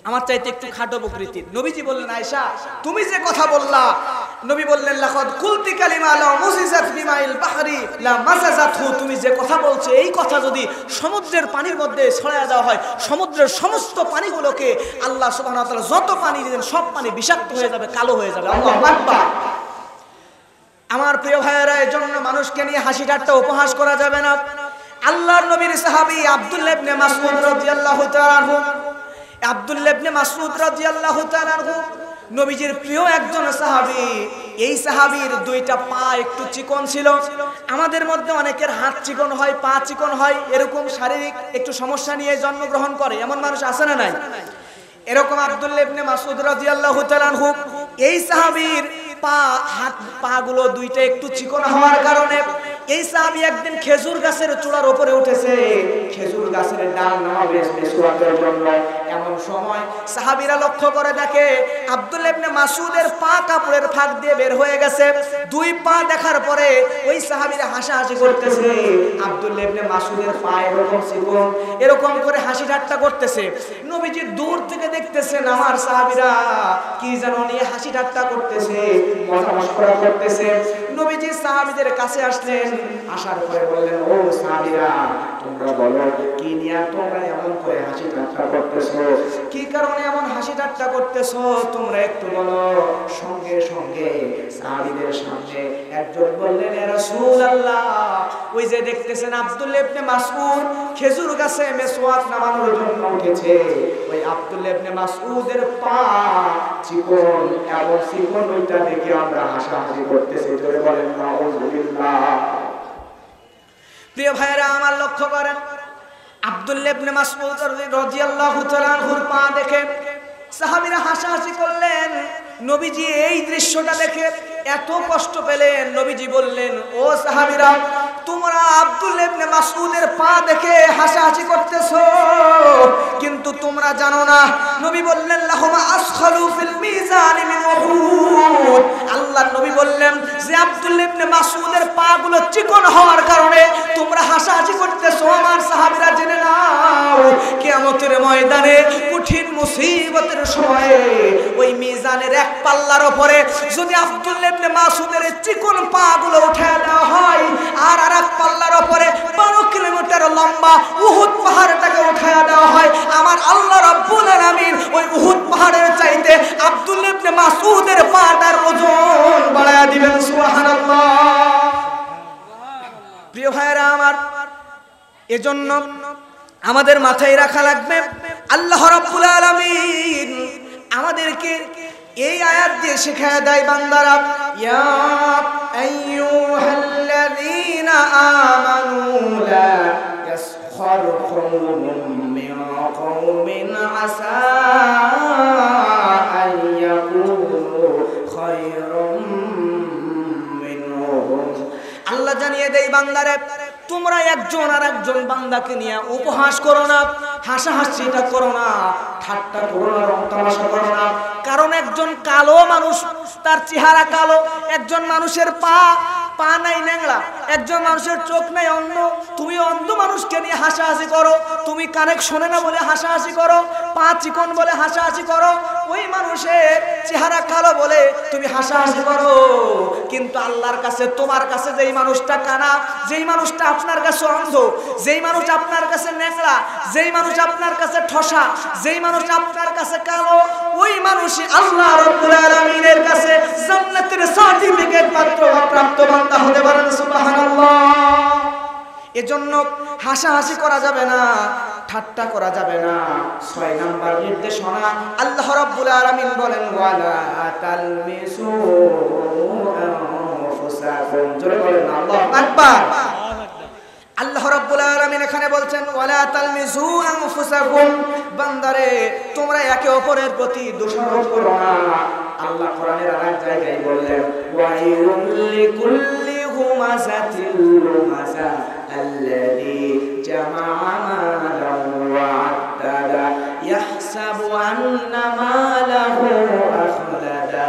আমার চাইতে একটু খাটো প্রকৃতির। নবীজি বললেন, আয়েশা তুমি যে কথা বললা, নবী বললেন, লাকাদ কুলতি কালিমা লা মুজিজাত বিমাইল বাহরি লা মাজাজাতহু, তুমি যে কথা বলছো এই কথা যদি সমুদ্রের পানির মধ্যে ছড়ায়া দেওয়া হয়, সমুদ্রের সমস্ত পানিগুলোকে আল্লাহ সুবহানাহু ওয়া তাআলা যত পানি দিবেন সব পানি বিষাক্ত হয়ে যাবে, কালো হয়ে যাবে। আল্লাহু আকবার। আমার প্রিয় ভাইয়েরা, এজন্য মানুষকে নিয়ে হাসি ঠাট্টা উপহাস করা যাবে না। আল্লাহর নবীর সাহাবী আব্দুল্লাহ ইবনে মাসউদ রাদিয়াল্লাহু তাআলা আনহু, আব্দুল্লাহ ইবনে মাসউদ রাদিয়াল্লাহু তাআলা আনহু নবীজির প্রিয় একজন সাহাবী। এই সাহাবীর দুইটা পা একটু চিকন ছিল। আমাদের মধ্যে অনেকের হাত চিকন হয়, পা চিকন হয়, এরকম শারীরিক একটু সমস্যা নিয়ে জন্মগ্রহণ করে, এমন মানুষ আছে না নাই? এরকম আব্দুল্লাহ ইবনে মাসউদ রাদিয়াল্লাহু তাআলা আনহু এই সাহাবীর পা গুলো দুইটা একটু চিকন হওয়ার কারণে এই সাহাবী একদিন খেজুর গাছের চূড়ার উপরে উঠেছে, খেজুর গাছের ডাল নামাবে মেসওয়াকের জন্য। এমন সময় সাহাবীরা লক্ষ্য করে দেখে আব্দুল্লাহ ইবনে মাসউদের পা কাপড়ের ফাঁক দিয়ে বের হয়ে গেছে। দুই পা দেখার পরে ওই সাহাবীরা হাসাহাসি করতেছে, আব্দুল্লাহ ইবনে মাসউদের পা এরকম চিকন, এরকম করে হাসি ঠাট্টা করতেছে। নবীজি দূর থেকে দেখতেছেন আমার সাহাবীরা কি যেন নিয়ে হাসি ঠাট্টা করতেছে, মজা মশকরা করতেছে। নবীজি সাহাবীদের কাছে আসলেন, আসার পরে বললেন, ও সাহাবীরা তোমরা বলো কি নিয়ে তোমরা এমন করে হাসি ঠাট্টা করতেছো, কি কারণে এমন হাসি ঠাট্টা করতেছো তোমরা একটু বলো। সঙ্গে সঙ্গে সাহাবীদের সামনে একজন বললেন, ইয়া রাসূলুল্লাহ, ওই যে দেখতেছেন আব্দুল্লাহ ইবনে মাসউদ খেজুর গাছে মেসওয়াক নামানোর জন্য উঠেছে, ওই আব্দুল্লাহ ইবনে মাসউদের পা চিকন, এমন চিকন ওইটা দেখে আমরা হাসাহাসি করতেছি। জোরে বলেন নাউযুবিল্লাহ। প্রিয় ভাইরা আমার, লক্ষ্য করেন আব্দুল্লাহ ইবনে মাসউদ রাদিয়াল্লাহু তাআলা আনহুর পা দেখে সাহাবীরা হাসাহাসি করলেন। নবীজি এই দৃশ্যটা দেখে এত কষ্ট পেলেন, নবীজি বললেন, ও সাহাবীরা তোমরা আব্দুল্লাহ ইবনে মাসউদের পা দেখে হাসাহাসি করতেছো, কিন্তু তোমরা জানো না, নবী বললেন, লাহুমা আসখালু ফিল মিজান মিন উহুদ। আল্লাহর নবী বললেন যে আব্দুল্লাহ ইবনে মাসউদের পা গুলো চিকন হওয়ার কারণে তোমরা হাসাহাসি করতেছো। আমার সাহাবীরা জেনে নাও, কিয়ামতের ময়দানে কঠিন মুসিবতের সময়ে ওই মিজানের এক পাল্লার উপরে যদি আব্দুল্লাহ ইবনে মাসউদের চিকন পা গুলো উঠায় দেওয়া হয়, আর আরেক পাল্লার উপরে 12 কিলোমিটার লম্বা উহুদ পাহাড়টাকে উঠায় দেওয়া হয়, আমার আল্লাহ রাব্বুল আলামিন ওই উহুদ পাহাড়ের চাইতে আব্দুল্লাহ ইবনে মাসউদের পাটার ওজন বাড়ায়া দিবেন। সুবহানাল্লাহ। প্রিয় ভাইরা আমার, এজন্য আমাদের মাথায় রাখা লাগবে, আল্লাহ রাব্বুল আলামিন আমাদেরকে এই আয়াত দিয়ে শেখায় দেয়, বান্দারা, ইয়া আইয়ুহাল্লাযীনা আমানু লা ইয়াসখার কওমুম মিন কওমিন আসা আন ইয়াকুনু খায়রাম মিনহুম। আল্লাহ জানিয়ে দেয়, বান্দারে তোমরা একজন আর একজন বান্দাকে নিয়ে উপহাস করো না, হাসাহাসিটা করো না, ঠাট্টা করো না, রং তামাশা করো না। কারণ একজন কালো মানুষ, তার চেহারা কালো, একজন মানুষের পা পা নাই ন্যাংরা, একজন মানুষের চোখ নাই অন্ধ, তুমি অন্ধ মানুষকে নিয়ে হাসাহাসি করো, তুমি কানে শোনে না বলে হাসাহাসি করো, পা চিকন বলে হাসাহাসি করো, ওই মানুষের চেহারা কালো বলে তুমি হাসাহাসি করো। কিন্তু আল্লাহর কাছে, তোমার কাছে যেই মানুষটা কানা, যেই মানুষটা আপনার কাছে অন্ধ, যেই মানুষ আপনার কাছে ন্যাংরা, যেই মানুষ আপনার কাছে ঠসা, যেই মানুষ আপনার কাছে কালো, ওই মানুষই আল্লাহ রাব্বুল আলামিনের কাছে জান্নাতের সার্টিফিকেট প্রাপ্ত বান্দা হতে পারেন। সুবহানাল্লাহ। এজন্য হাসাহাসি করা যাবে না, ঠাট্টা করা যাবে না। 6 নাম্বার নির্দেশনা, আল্লাহ রাব্বুল আলামিন বলেন ওয়ালা তালমিসু আনফুসাকুম। জোরে বলেন আল্লাহু আকবার। আল্লাহ রাব্বুল আলামিন এখানে বলছেন ওয়ালা তালমিসু আনফুসাকুম, বান্দারে তোমরা একে অপরের প্রতি দোষারোপ করো না। আল্লাহ কোরআনের আরেক জায়গায় বললেন ওয়াইলুল লিকুল্লি হুমাযাতিল লুমাযা আল্লাযী জামা'a মালাহু ওয়া আদ্দাদা ইয়াহসাবু আন্না মালাহু আখলাদা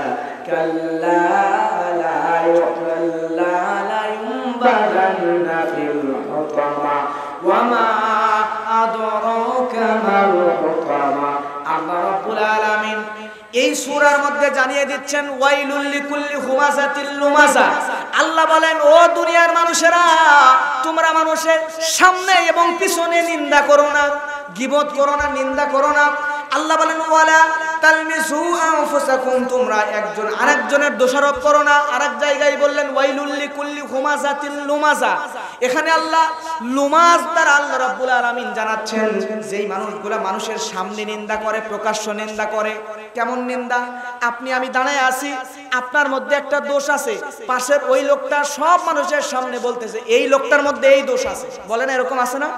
কাল্লা লা ينبذن في الحطمة وما أدراك ما الحطمة। আল্লাহ রাব্বুল আলামিন এই সূরার মধ্যে জানিয়ে দিচ্ছেন ওয়াইলুল লিকুল্লি হুমাযাতিল লুমাযা। আল্লাহ বলেন ও দুনিয়ার মানুষেরা, তোমরা মানুষের সামনে এবং পিছনে নিন্দা করো না, গীবত করো না, নিন্দা করো না। আল্লাহ বলেন ওয়ালা তালমিসু আনফুসাকুম, তোমরা একজন আরেকজনের দোষারোপ করো না। আরেক জায়গায় বললেন ওয়াইলুল লিকুল্লি হুমাযাতিল লুমাযা। এখানে আল্লাহ লুমাজ দ্বারা আল্লাহ রাব্বুল আলামিন জানাচ্ছেন যেই মানুষগুলা মানুষের সামনে নিন্দা করে, প্রকাশ্য নিন্দা করে। কেমন নিন্দা? আপনি আমি দাঁড়ায় আছি, আপনার মধ্যে একটা দোষ আছে, পাশের ওই লোকটা সব মানুষের সামনে বলতেছে এই লোকটার মধ্যে এই দোষ আছে। বলেন এরকম আছে না?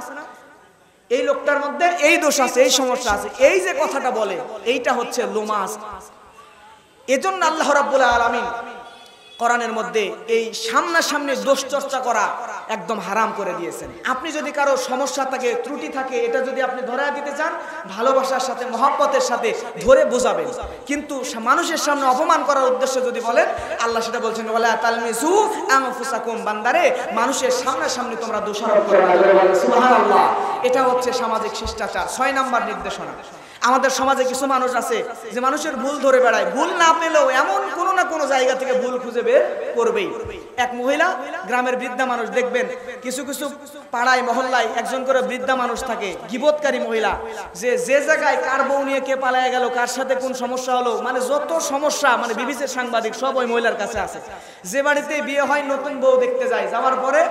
এই লোকটার মধ্যে এই দোষ আছে, এই সমস্যা আছে, এই যে কথাটা বলে, এইটা হচ্ছে লুমাজ। এজন্য আল্লাহ রাব্বুল আলামিন কোরআনের মধ্যে এই সামনাসামনি দোষ চর্চা করা একদম হারাম করে দিয়েছেন। আপনি যদি কারো সমস্যা থাকে, ত্রুটি থাকে, এটা যদি আপনি ধরায় দিতে চান, ভালোবাসার সাথে, মহব্বতের সাথে ধরে বোঝাবেন। কিন্তু মানুষের সামনে অপমান করার উদ্দেশ্যে যদি বলেন, আল্লাহ সেটা বলছেন ওয়ালা তালমিসু আনফুসাকুম, বান্দারে মানুষের সামনাসামনি তোমরা দোষারোপ করো না। সুবহানাল্লাহ। এটা হচ্ছে সামাজিক শিষ্টাচার। 6 নাম্বার নির্দেশনা। আমাদের সমাজে কিছু মানুষ আছে যে মানুষের ভুল ধরে বেড়ায়, ভুল না পেলেও এমন কোনো না কোনো জায়গা থেকে ভুল খুঁজে বের করবেই। এক মহিলা, গ্রামের বৃদ্ধা মানুষ, দেখবেন কিছু কিছু পাড়ায় মহল্লায় একজন করে বৃদ্ধা মানুষ থাকে, গীবতকারী মহিলা, যে যে জায়গায় কার বউ নিয়ে কে পালায় গেল, কার সাথে কোন সমস্যা হলো, মানে যত সমস্যা, মানে বিবিসির সাংবাদিক সব ওই মহিলার কাছে আছে। যে বাড়িতে বিয়ে হয়, নতুন বউ দেখতে যায়, যাওয়ার পরে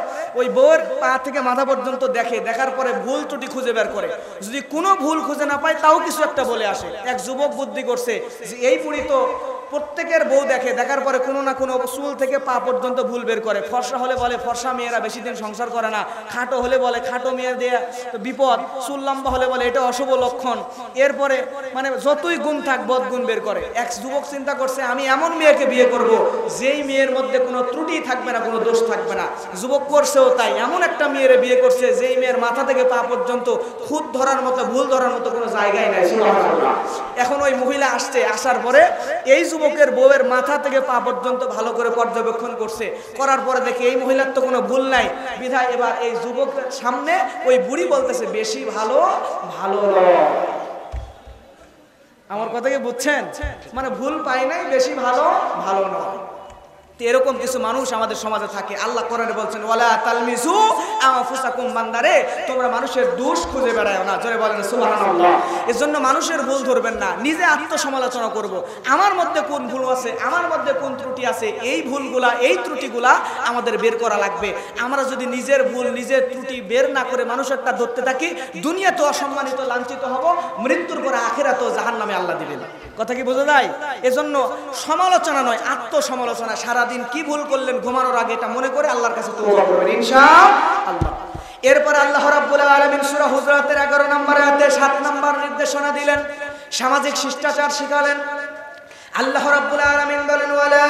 ওই বউয়ের পা থেকে মাথা পর্যন্ত দেখে, দেখার পরে ভুল ত্রুটি খুঁজে বের করে। যদি কোনো ভুল খুঁজে না পায় তাও কিছু একটা বলে আসে। এক যুবক বুদ্ধি করছে যে এই বুড়ি তো প্রত্যেকের বউ দেখে, দেখার পরে কোনো না কোনো চুল থেকে পা পর্যন্ত ভুল বের করে। ফর্সা হলে বলে ফর্সা মেয়েরা বেশি দিন সংসার করে না, খাটো হলে বলে খাটো মেয়ে দিয়ে বিপদ, চুল লম্বা হলে বলে এটা অশুভ লক্ষণ। এরপরে মানে যতই গুণ থাক বদগুণ বের করে। এক যুবক চিন্তা করছে আমি এমন মেয়েকে বিয়ে করব যেই মেয়ের মধ্যে কোনো ত্রুটি থাকবে না, কোনো দোষ থাকবে না। যুবক করছেও তাই, এমন একটা মেয়ের বিয়ে করছে যেই মেয়ের মাথা থেকে পা পর্যন্ত খুঁত ধরার মতো, ভুল ধরার মতো কোনো জায়গায় নাই। এখন ওই মহিলা আসছে, আসার পরে এই যুবকের বউয়ের মাথা থেকে পা পর্যন্ত ভালো করে পর্যবেক্ষণ করছে, করার পরে দেখে এই মহিলার তো কোনো ভুল নাই, বিধায় এবার এই যুবকের সামনে ওই বুড়ি বলতেছে বেশি ভালো ভালো নয়। আমার কথা কি বুঝছেন? মানে ভুল পাই নাই, বেশি ভালো ভালো নয়। এরকম কিছু মানুষ আমাদের সমাজে থাকে। আল্লাহ কোরআনে বলছেন ওয়ালা তালমিসু আনফুসাকুম, বান্দারে তোমরা মানুষের দোষ খুঁজে বেড়াও না। জোরে বলেন সুবহানাল্লাহ। এজন্য মানুষের ভুল ধরবেন না, নিজে আত্মসমালোচনা করব, আমার মধ্যে কোন ভুল আছে, আমার মধ্যে কোন ত্রুটি আছে, এই ভুলগুলা, এই ত্রুটিগুলা আমাদের বের করা লাগবে। আমরা যদি নিজের ভুল, নিজের ত্রুটি বের না করে মানুষেরটা ধরতে থাকি, দুনিয়াতে অসম্মানিত, লাঞ্ছিত হব, মৃত্যুর পরে আখিরাতেও জাহান্নামে আল্লাহ দিবেন। কথা কি বোঝা যায়? এজন্য সমালোচনা নয়, আত্মসমালোচনা। সারাদিন কি ভুল করলেন ঘুমানোর আগে এটা মনে করে আল্লাহর কাছে তওবা করবেন ইনশাআল্লাহ। এরপর আল্লাহ রাব্বুল আলামিন সূরা হুজুরাতের 11 নম্বর আয়াতে 7 নম্বর নির্দেশনা দিলেন, সামাজিক শিষ্টাচার শিখালেন। আল্লাহ রাব্বুল আলামিন বলেন ওয়ালা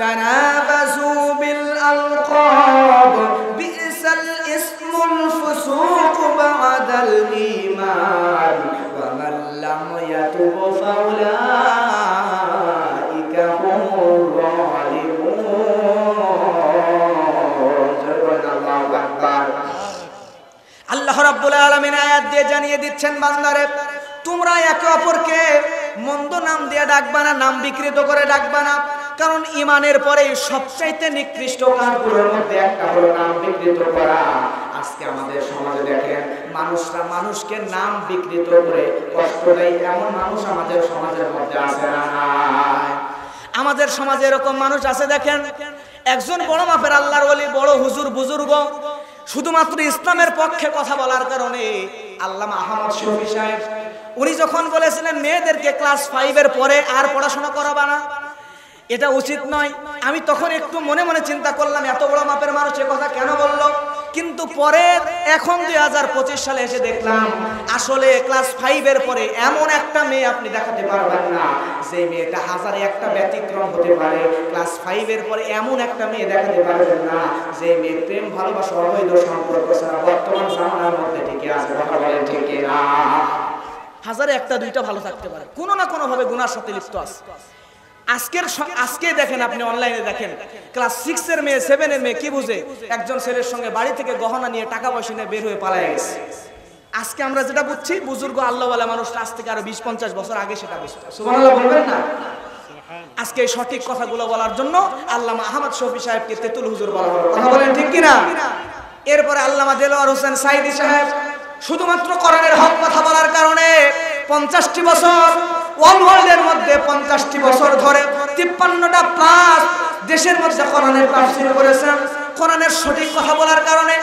তানাবাজু বিল আলকাব বিসাল ইসমুল ফুসুক বাদাল ঈমান ওয়া মান লাম ইয়াতুব ফাউলাইকা হুমুল যালিমুন। রাব্বুল আলামিন আয়াত দিয়ে জানিয়ে দিচ্ছেন, বান্দারে তোমরা একে অপরকে মন্দ নাম দিয়ে ডাকবা না, নাম বিকৃত করে ডাকবা না। কারণ ঈমানের পরে সবচাইতে নিকৃষ্ট কাজগুলোর মধ্যে একটা হলো নাম বিকৃত করা। আজকে আমাদের সমাজে দেখেন, মানুষরা মানুষকে নাম বিকৃত করে কষ্ট দেয়, এমন মানুষ আমাদের সমাজের মধ্যে আছে না নাই? আমাদের সমাজে এরকম মানুষ আছে দেখেন, একজন বড় মাপের আল্লাহর ওলি, বড় হুজুর বুজুর্গ, শুধুমাত্র ইসলামের পক্ষে কথা বলার কারণে আল্লামা আহমদ শফি সাহেব উনি যখন বলেছিলেন মেয়েদেরকে ক্লাস 5 এর পরে আর পড়াশোনা করাবা না, এটা উচিত নয়, আমি তখন একটু মনে মনে চিন্তা করলাম এত বড় মাপের মানুষ এ কথা কেন বললো। কিন্তু পরে এখন 2025 সালে এসে দেখলাম আসলে ক্লাস 5 এর পরে এমন একটা মেয়ে আপনি দেখাতে পারবেন না যে মেয়েটা হাজারে একটা ব্যতিক্রম হতে পারে। ক্লাস 5 এর পরে এমন একটা মেয়ে দেখাতে পারবেন না যে মেয়ে প্রেম ভালোবাসা অবৈধ সম্পর্ক ছাড়া বর্তমান জামানার মধ্যে টিকে আছে। কথা বলেন ঠিক না? হাজারে একটা দুইটা ভালো থাকতে পারে, কোনো না কোনো ভাবে গুনার সাথে লিপ্ত আছে। আজকে দেখেন, আপনি অনলাইনে দেখেন, ক্লাস 6 এর মেয়ে 7 এর মেয়ে কি বুঝে একজন ছেলের সঙ্গে বাড়ি থেকে গহনা নিয়ে টাকা পয়সা নিয়ে বের হয়ে পালায় গেছে। আজকে আমরা যেটা বুঝছি, বুজুর্গ আল্লাহওয়ালা মানুষ আজ থেকে আরো 20-50 বছর আগে সেটা বুঝতো। সুবহানাল্লাহ বলবেন না? আজকে এই সঠিক কথাগুলো বলার জন্য আল্লামা আহমদ শফি সাহেবকে তেতুল হুজুর বলা হলো। কথা বলেন ঠিক কিনা? এরপরে আল্লামা দেলোয়ার হোসেন সাইদি সাহেব শুধুমাত্র কোরআনের হক কথা বলার কারণে 50টি বছর ওয়ার্ল্ডের মধ্যে 50টি বছর ধরে 53টা প্লাস দেশের মধ্যে কোরআনের তাফসীর করেছেন। কোরআনের সঠিক কথা বলার কারণে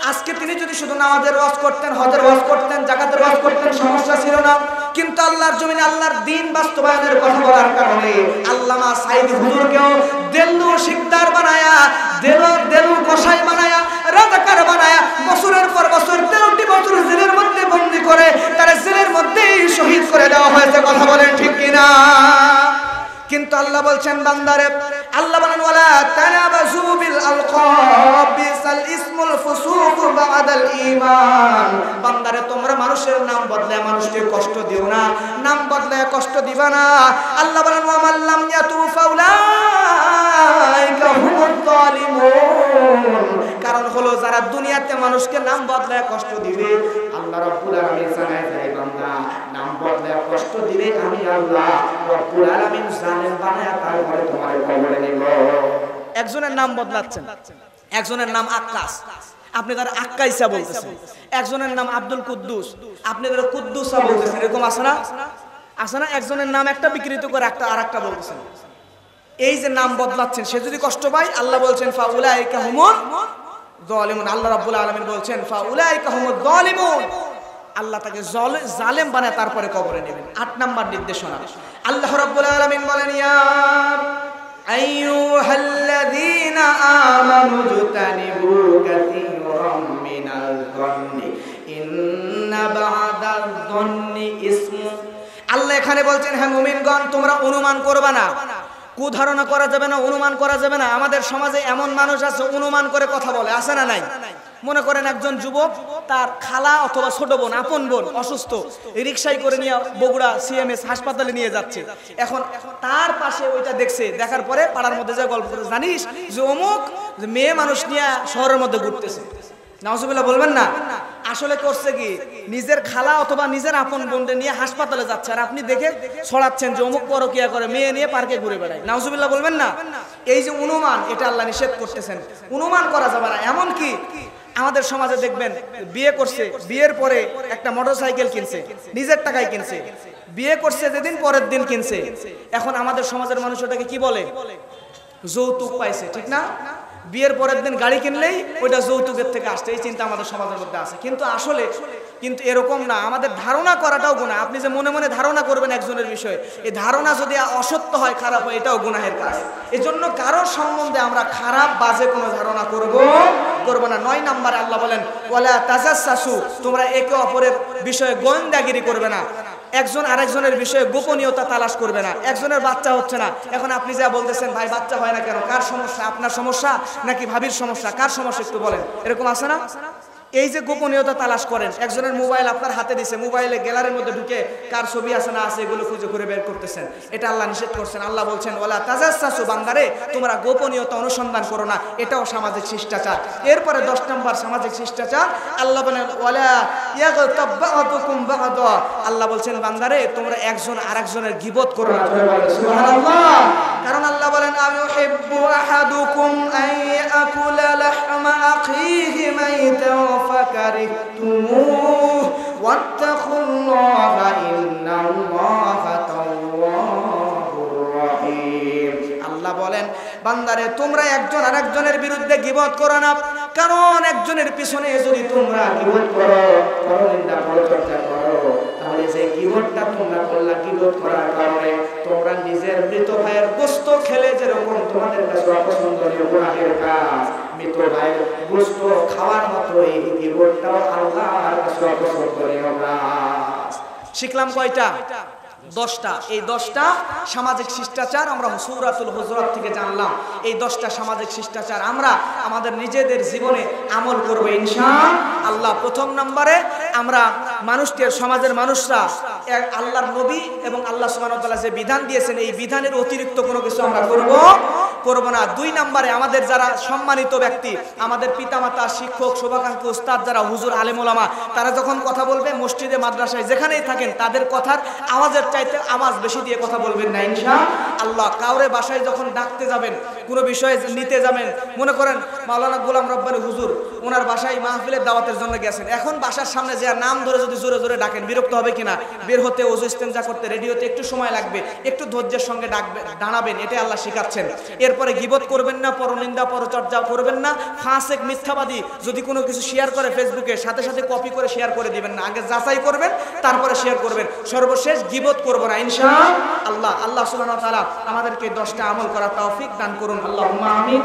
আজকে তিনি যদি শুধু নামাজের ওয়াজ করতেন, হজের ওয়াজ করতেন, যাকাতের ওয়াজ করতেন, সমস্যা ছিল না। কিন্তু আল্লাহর জমিনে আল্লাহর দ্বীন বাস্তবায়নের কথা বলার কারণে আল্লামা সাইদি হুজুরকেও দেলু শিকদার বানায়া, দেলু কসাই বানায়া, রাজাকার বানায়া বছরের পর বছর 13টি বছর জেলের মধ্যে বন্দী করে তার জেলের মধ্যেই শহীদ করে দেওয়া হয়েছে। কথা বলেন ঠিক কিনা? কিন্তু আল্লাহ বলছেন বান্দারে, আল্লাহ বলেন ওয়ালা তানাবাজু বিল আলকাব বিসাল ইসমুল ফুসুক বাদাল ঈমান। বান্দারে তোমরা মানুষের নাম বদলায় মানুষকে কষ্ট দিও না, নাম বদলায় কষ্ট দিবা না। আল্লাহ বলেন ওয়া মান লাম ইয়াতুফা উলাইকা হুমুজ জালিমুন। কারণ হলো যারা দুনিয়াতে মানুষকে নাম বদলায় কষ্ট দিবে, আল্লাহ রাব্বুল আলামিন জানায় যায় বান্দা নাম বদলায় কষ্ট দিবে আমি আল্লাহ রাব্বুল আলামিন জানেন বানায়া তারপরে তোমার কবরে নিব। একজনের নাম বদলাচ্ছেন, একজনের নাম আক্কাস, আপনি তার আক্কাইসা বলতেছেন। একজনের নাম আব্দুল কুদ্দুস, আপনি তার কুদ্দুসা বলতেছেন। এরকম আছে না? আছে না? একজনের নাম একটা বিকৃত করে একটা আরেকটা বলতেছেন। এই যে নাম বদলাচ্ছেন, সে যদি কষ্ট পায়, আল্লাহ বলছেন ফাউলাইকা হুমুল যালিমুন। আল্লাহ রাব্বুল আলামিন বলছেন ফাউলাইকা হুমুল যালিমুন। আল্লাহ তাকে জালেম বানায় তারপরে কবরে নেবেন। 8 নাম্বার নির্দেশনা আল্লাহ রাব্বুল আলামিন বলেন ইয়া আইয়ুহাল্লাযীনা আমানু জুতানিবু কাসীরাম মিনাল যান্নি ইন্না বা'দাল যান্নি ইসমু। আল্লাহ এখানে বলছেন হে মুমিনগণ তোমরা অনুমান করবা না, কুধারণা করা যাবে না, অনুমান করা যাবে না। আমাদের সমাজে এমন মানুষ আছে অনুমান করে কথা বলে, আছে না নাই? মনে করেন একজন যুবক তার খালা অথবা ছোট বোন, আপন বোন অসুস্থ, রিকশায় করে নিয়ে বগুড়া সিএমএস হাসপাতালে নিয়ে যাচ্ছে। এখন তার পাশে ওইটা দেখছে, দেখার পরে পাড়ার মধ্যে যা গল্প করে, জানিস যে অমুক মেয়ে মানুষ নিয়ে শহরের মধ্যে ঘুরতেছে। নাউজুবিল্লাহ বলবেন না? আসলে করছে কি, নিজের খালা অথবা নিজের আপন বোনকে নিয়ে হাসপাতালে যাচ্ছে, আর আপনি দেখে ছড়াচ্ছেন যে অমুক পরকিয়া করে, মেয়ে নিয়ে পার্কে ঘুরে বেড়ায়। নাউজুবিল্লাহ বলবেন না? এই যে অনুমান, এটা আল্লাহ নিষেধ করতেছেন। অনুমান করা যাবে না। এমন কি আমাদের সমাজে দেখবেন বিয়ে করছে, বিয়ের পরে একটা মোটরসাইকেল কিনছে, নিজের টাকায় কিনছে, বিয়ে করছে যেদিন পরের দিন কিনছে। এখন আমাদের সমাজের মানুষ ওটাকে কি বলে? যৌতুক পাইছে, ঠিক না? বিয়ের পরের দিন গাড়ি কিনলেই ওইটা যৌতুকের থেকে আসছে, এই চিন্তা আমাদের সমাজের মধ্যে আছে। কিন্তু আসলে কিন্তু এরকম না। আমাদের ধারণা করাটাও গুনাহ। আপনি যে মনে মনে ধারণা করবেন একজনের বিষয়ে, এই ধারণা যদি অসত্য হয়, খারাপ হয়, এটাও গুনাহের কাজ। এজন্য কারোর সম্বন্ধে আমরা খারাপ বাজে কোনো ধারণা করব না। 9 নম্বরে আল্লাহ বলেন ওয়ালা তাজাসসু, তোমরা একে অপরের বিষয়ে গোয়েন্দাগিরি করবে না, একজন আরেকজনের বিষয়ে গোপনীয়তা তালাশ করবে না। একজনের বাচ্চা হচ্ছে না, এখন আপনি যা বলতেছেন ভাই বাচ্চা হয় না কেন, কার সমস্যা? আপনার সমস্যা নাকি ভাবির সমস্যা? কার সমস্যা একটু বলেন। এরকম আছে না? এই যে গোপনীয়তা তালাশ করেন, একজনের মোবাইল আপনার হাতে দিছে, মোবাইলে গ্যালারির মধ্যে ঢুকে কার ছবি আছে না আছে এগুলো খুঁজে করে বের করতেছেন, এটা আল্লাহ নিষেধ করছেন। আল্লাহ বলছেন ওয়ালা তাজাসসু, বান্দারে তোমরা গোপনীয়তা অনুসন্ধান করো না, এটাও সামাজিক শিষ্টাচার। এরপরে 10 নম্বর সামাজিক শিষ্টাচার আল্লাহ বলেন ওয়ালা ইয়াগতাব বা'দুকুম বা'দা, আল্লাহ বলছেন বান্দারে তোমরা একজন আরেকজনের গীবত করো না। সুবহানাল্লাহ। কারণ আল্লাহ বলেন আইয়ুহিব্বু আহাদুকুম আন ইয়াকুলা লাহমা আখিহি মাইতান ফাকারিহতুমুহু ওয়াত্তাকুল্লাহা ইন্নাল্লাহা তাওয়াবুর রহিম। আল্লাহ বলেন বান্দারে তোমরা একজন আরেকজনের বিরুদ্ধে গীবত করো না, কারণ একজনের পিছনে যদি তোমরা গীবত করো, পরনিন্দা পরচর্চা করো, তাহলে যে গীবতটা তোমরা করলা, গীবত করার কারণে তোমরা নিজের মৃত ভাইয়ের গোশত খেলে যেরকম তোমাদের কাছে অপছন্দনীয় গুনাহের কাজ, মৃত ভাইয়ের গোশত খাওয়ার মতো এই গীবতটাও আল্লাহর কাছে অপছন্দনীয় কাজ। শিখলাম কয়টা? 10টা। এই 10টা সামাজিক শিষ্টাচার আমরা সূরাতুল হুজুরাত থেকে জানলাম। এই 10টা সামাজিক শিষ্টাচার আমরা আমাদের নিজেদের জীবনে আমল করব ইনশাআল্লাহ। প্রথম নম্বরে আমরা মানুষকে, সমাজের মানুষরা আল্লাহর নবী এবং আল্লাহ সুবহানাহু ওয়া তাআলা যে বিধান দিয়েছেন এই বিধানের অতিরিক্ত কোনো কিছু আমরা করব না। 2 নম্বরে আমাদের যারা সম্মানিত ব্যক্তি, আমাদের পিতামাতা, শিক্ষক, শুভাকাঙ্ক্ষী, উস্তাদ, যারা হুজুর, আলেম ওলামা, তারা যখন কথা বলবে মসজিদে, মাদ্রাসায়, যেখানেই থাকেন তাদের কথার আওয়াজের চাইতে আওয়াজ বেশি দিয়ে কথা বলবেন না ইনশাআল্লাহ। কাউরে বাসায় যখন ডাকতে যাবেন, কোনো বিষয়ে নিতে যাবেন, মনে করেন মাওলানা গোলাম রব্বানী হুজুর ওনার বাসায় মাহফিলের দাওয়াতের জন্য গেছেন, এখন বাসার সামনে যে নাম ধরে যদি জোরে জোরে ডাকেন বিরক্ত হবে কিনা? বের হতে, ওযু ইস্তেনজা করতে, রেডিওতে একটু সময় লাগবে, একটু ধৈর্যের সঙ্গে দাঁড়াবেন, এটাই আল্লাহ শিখাচ্ছেন। এরপরে গীবত করবেন না, পরনিন্দা পরচর্চা করবেন না, ফাসিক মিথ্যাবাদী যদি কোনো কিছু শেয়ার করে ফেসবুকে, সাথে সাথে কপি করে শেয়ার করে দিবেন না, আগে যাচাই করবেন তারপরে শেয়ার করবেন। সর্বশেষ গীবত করব না ইনশাআল্লাহ। আল্লাহ সুবহানাহু ওয়া তাআলা আমাদেরকে 10টা আমল করার তৌফিক দান করুন, আল্লাহুম্মা আমিন।